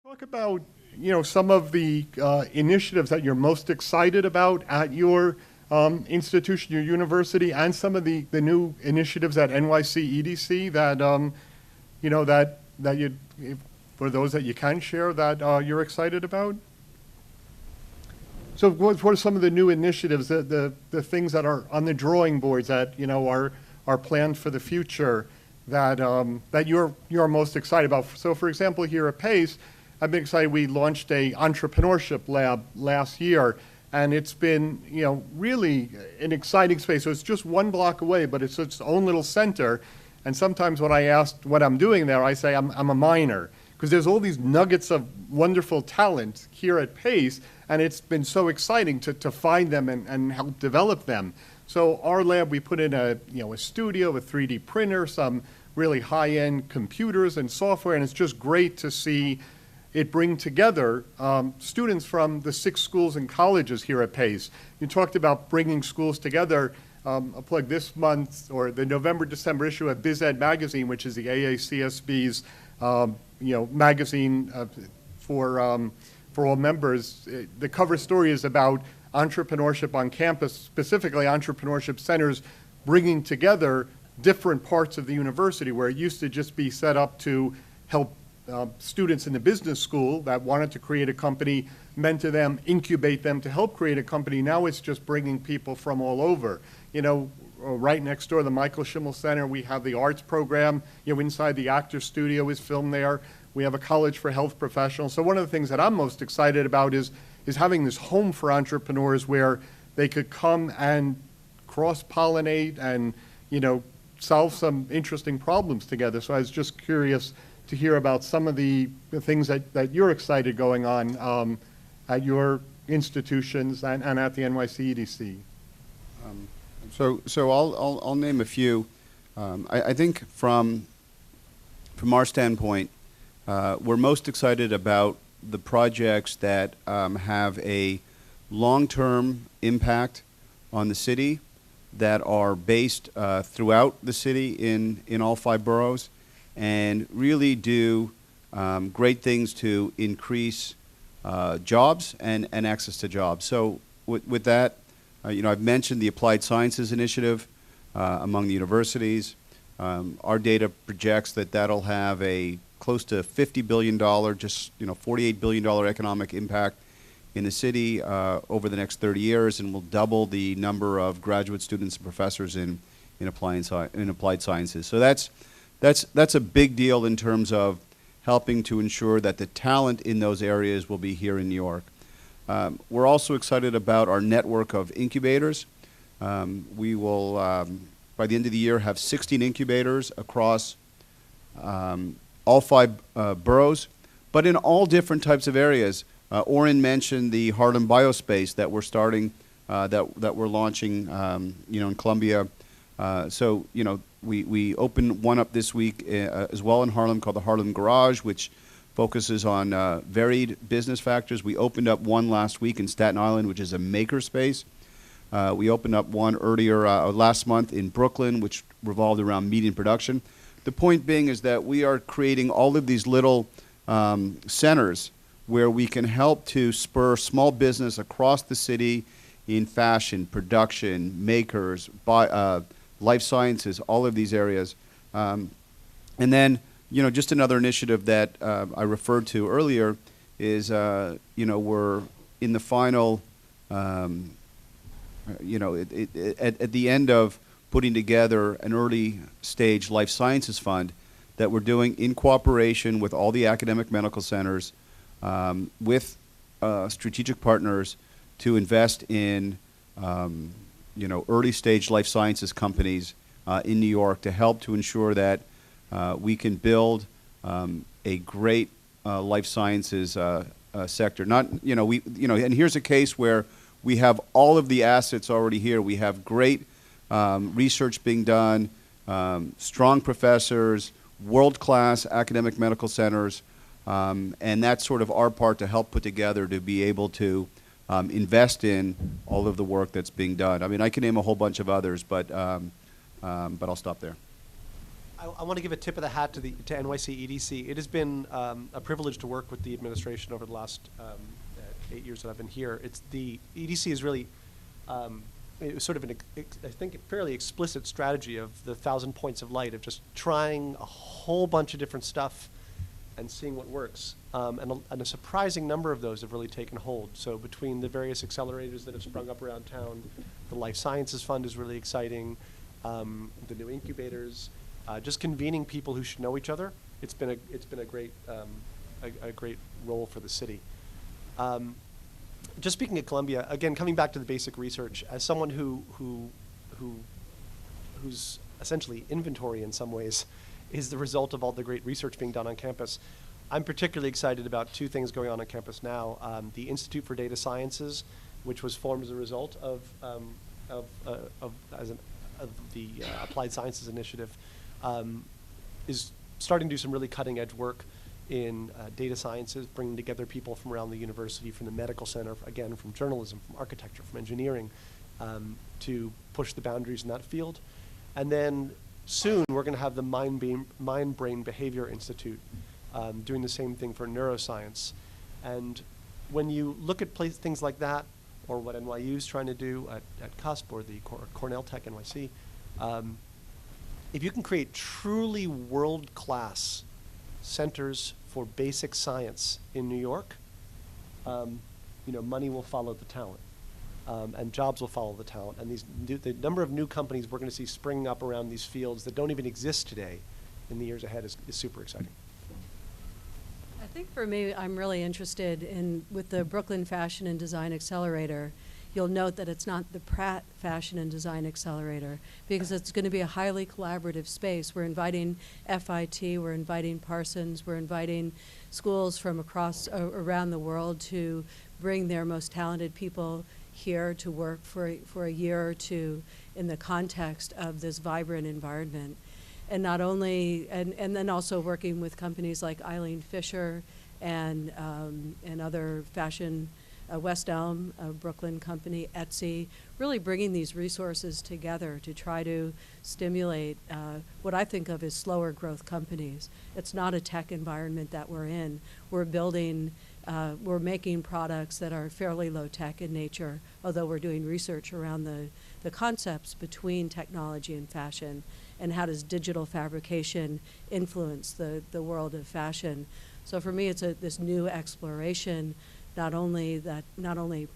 Talk about, some of the initiatives that you're most excited about at your institution, your university, and some of the new initiatives at NYC EDC that, that you, for those that you can share, that you're excited about? So what are some of the new initiatives, the things that are on the drawing boards that, are planned for the future that, that you're most excited about? So for example, here at PACE, I've been excited. We launched a entrepreneurship lab last year, and it's been, really an exciting space. So it's just one block away, but it's its own little center. And sometimes when I ask what I'm doing there, I say I'm a miner, because there's all these nuggets of wonderful talent here at PACE, and it's been so exciting to find them and help develop them. So our lab, we put in a studio, a 3D printer, some really high-end computers and software, and it's just great to see it bring together students from the 6 schools and colleges here at PACE. You talked about bringing schools together. I'll plug this month, or the November-December issue of BizEd Magazine, which is the AACSB's magazine for all members. The cover story is about entrepreneurship on campus, specifically entrepreneurship centers bringing together different parts of the university, where it used to just be set up to help students in the business school that wanted to create a company, mentor them, incubate them to help create a company. Now it's just bringing people from all over. Right next door, the Michael Schimmel Center, we have the arts program. Inside the actor studio is filmed there. We have a college for health professionals. So one of the things that I'm most excited about is having this home for entrepreneurs where they could come and cross-pollinate and, solve some interesting problems together. So I was just curious to hear about some of the things that you're excited going on at your institutions and at the NYC EDC. So I'll name a few. I think from our standpoint, we're most excited about the projects that have a long-term impact on the city, that are based throughout the city in all 5 boroughs, and really do great things to increase jobs and access to jobs. So with that, I've mentioned the Applied Sciences Initiative among the universities. Our data projects that that'll have a close to $50 billion, $48 billion economic impact in the city over the next 30 years, and will double the number of graduate students and professors in applied sciences. So that's a big deal in terms of helping to ensure that the talent in those areas will be here in New York. We're also excited about our network of incubators. We will, by the end of the year, have 16 incubators across all 5 boroughs, but in all different types of areas. Orin mentioned the Harlem Biospace that we're starting, that we're launching, in Columbia. So we opened one up this week as well in Harlem called the Harlem Garage, which focuses on varied business factors. We opened up one last week in Staten Island, which is a makerspace. We opened up one earlier last month in Brooklyn, which revolved around media production. The point being is that we are creating all of these little centers where we can help to spur small business across the city in fashion, production, makers, life sciences, all of these areas. And then, just another initiative that I referred to earlier is, we're in the final, at the end of putting together an early stage life sciences fund that we're doing in cooperation with all the academic medical centers, with strategic partners to invest in early stage life sciences companies in New York to help to ensure that we can build a great life sciences sector. And here's a case where we have all of the assets already here. We have great research being done, strong professors, world-class academic medical centers, and that's sort of our part to help put together to be able to invest in all of the work that's being done. I mean, I can name a whole bunch of others, but I'll stop there. I want to give a tip of the hat to NYC EDC. It has been a privilege to work with the administration over the last 8 years that I've been here. The EDC is really it was sort of I think a fairly explicit strategy of the 1,000 points of light, of just trying a whole bunch of different stuff and seeing what works. And a surprising number of those have really taken hold. So between the various accelerators that have sprung up around town, the Life Sciences Fund is really exciting, the new incubators, just convening people who should know each other. It's been a great role for the city. Just speaking at Columbia, again, coming back to the basic research, as someone whose essentially inventory in some ways is the result of all the great research being done on campus, I'm particularly excited about two things going on campus now. The Institute for Data Sciences, which was formed as a result of the Applied Sciences Initiative, is starting to do some really cutting edge work in data sciences, bringing together people from around the university, from the medical center, again, from journalism, from architecture, from engineering, to push the boundaries in that field. And then soon we're going to have the Mind-Brain Behavior Institute doing the same thing for neuroscience. And when you look at things like that, or what NYU is trying to do at CUSP or the Cornell Tech NYC, if you can create truly world-class centers for basic science in New York, money will follow the talent, and jobs will follow the talent. And the number of new companies we're going to see springing up around these fields that don't even exist today in the years ahead is super exciting. I think for me, I'm really interested with the Brooklyn Fashion and Design Accelerator. You'll note that it's not the Pratt Fashion and Design Accelerator, because it's going to be a highly collaborative space. We're inviting FIT, we're inviting Parsons, we're inviting schools from around the world to bring their most talented people here to work for a year or two in the context of this vibrant environment. And not only, and then also working with companies like Eileen Fisher and other fashion, West Elm, a Brooklyn company, Etsy, really bringing these resources together to try to stimulate what I think of as slower growth companies. It's not a tech environment that we're in. We're building, we're making products that are fairly low tech in nature, although we're doing research around the concepts between technology and fashion, and how does digital fabrication influence the world of fashion. So for me, it's this new exploration, not only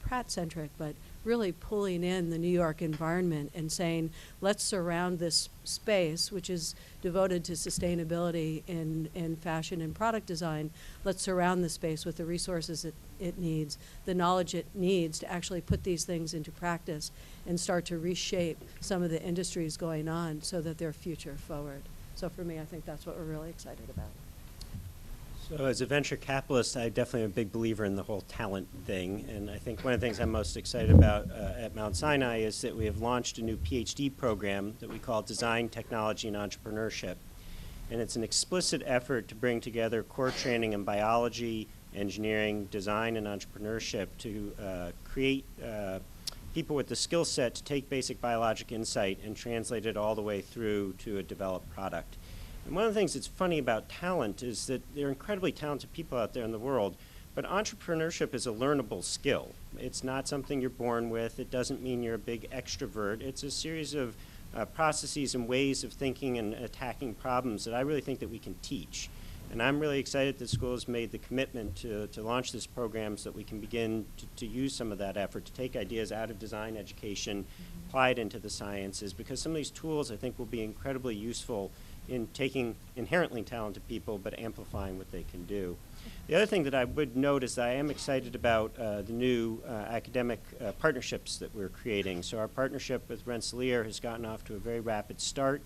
Pratt-centric, but really pulling in the New York environment and saying, let's surround this space, which is devoted to sustainability in fashion and product design, let's surround the space with the resources it needs, the knowledge it needs to actually put these things into practice and start to reshape some of the industries going on so that they're future forward. So for me, I think that's what we're really excited about. So as a venture capitalist, I definitely am a big believer in the whole talent thing. And I think one of the things I'm most excited about at Mount Sinai is that we have launched a new PhD program that we call Design, Technology, and Entrepreneurship. And it's an explicit effort to bring together core training in biology, engineering, design, and entrepreneurship to create people with the skill set to take basic biologic insight and translate it all the way through to a developed product. And one of the things that's funny about talent is that there are incredibly talented people out there in the world, but entrepreneurship is a learnable skill. It's not something you're born with. It doesn't mean you're a big extrovert. It's a series of processes and ways of thinking and attacking problems that I really think that we can teach. And I'm really excited that the school has made the commitment to launch this program so that we can begin to use some of that effort to take ideas out of design education, apply it into the sciences, because some of these tools I think will be incredibly useful in taking inherently talented people but amplifying what they can do. The other thing that I would note is that I am excited about the new academic partnerships that we're creating. So our partnership with Rensselaer has gotten off to a very rapid start.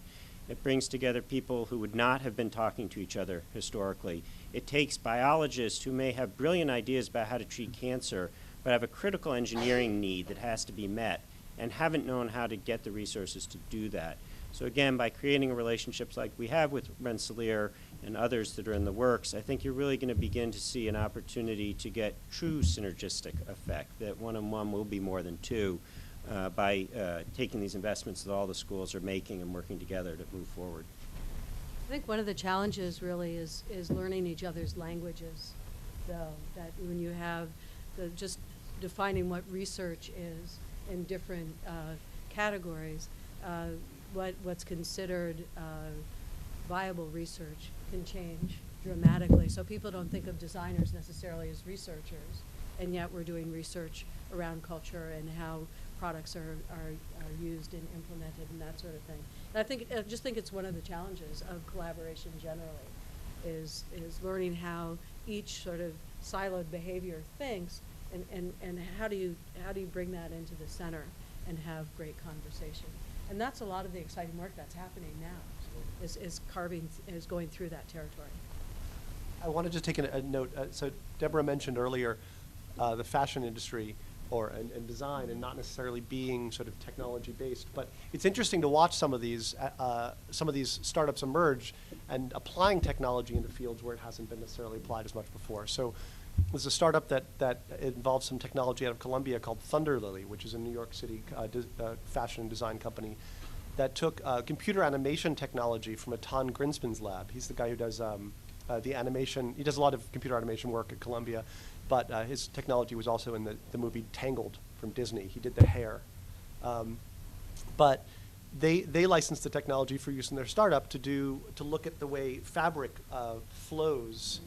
It brings together people who would not have been talking to each other historically. It takes biologists who may have brilliant ideas about how to treat cancer but have a critical engineering need that has to be met and haven't known how to get the resources to do that. So again, by creating relationships like we have with Rensselaer and others that are in the works, I think you're really going to begin to see an opportunity to get true synergistic effect, that 1 and 1 will be more than 2 by taking these investments that all the schools are making and working together to move forward. I think one of the challenges really is learning each other's languages, though, that when you have just defining what research is in different categories, what's considered viable research can change dramatically. So people don't think of designers necessarily as researchers, and yet we're doing research around culture and how products are used and implemented and that sort of thing. And I just think it's one of the challenges of collaboration generally, is learning how each sort of siloed behavior thinks, and how do you bring that into the center and have great conversation. And that's a lot of the exciting work that's happening now, is going through that territory. I want to just take a note. So Debera mentioned earlier the fashion industry and design, and not necessarily being sort of technology based. But it's interesting to watch some of these startups emerge and applying technology into fields where it hasn't been necessarily applied as much before. So there's a startup that involves some technology out of Columbia called Thunder Lily, which is a New York City fashion and design company that took computer animation technology from Atan Grinspan's lab. He's the guy who does the animation. He does a lot of computer animation work at Columbia, but his technology was also in the movie Tangled from Disney. He did the hair. But they licensed the technology for use in their startup to look at the way fabric flows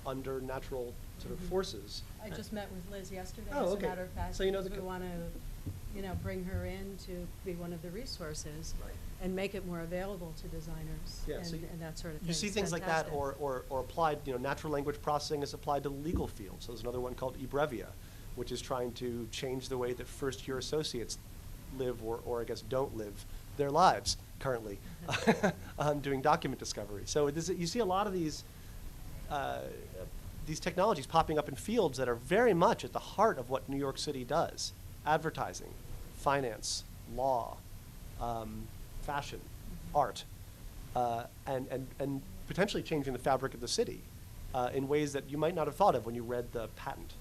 under natural sort of forces. I just met with Liz yesterday, Oh, as okay. a matter of fact. So you know because we want to, bring her in to be one of the resources, Right. and make it more available to designers, Yeah, so and that sort of thing. You see It's things like that, fantastic. or applied, natural language processing is applied to legal fields. So there's another one called eBrevia, which is trying to change the way that first-year associates live, or I guess don't live their lives currently, doing document discovery. So you see a lot of these technologies popping up in fields that are very much at the heart of what New York City does: advertising, finance, law, fashion, art, and potentially changing the fabric of the city in ways that you might not have thought of when you read the patent.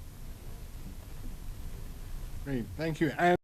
Great, thank you. And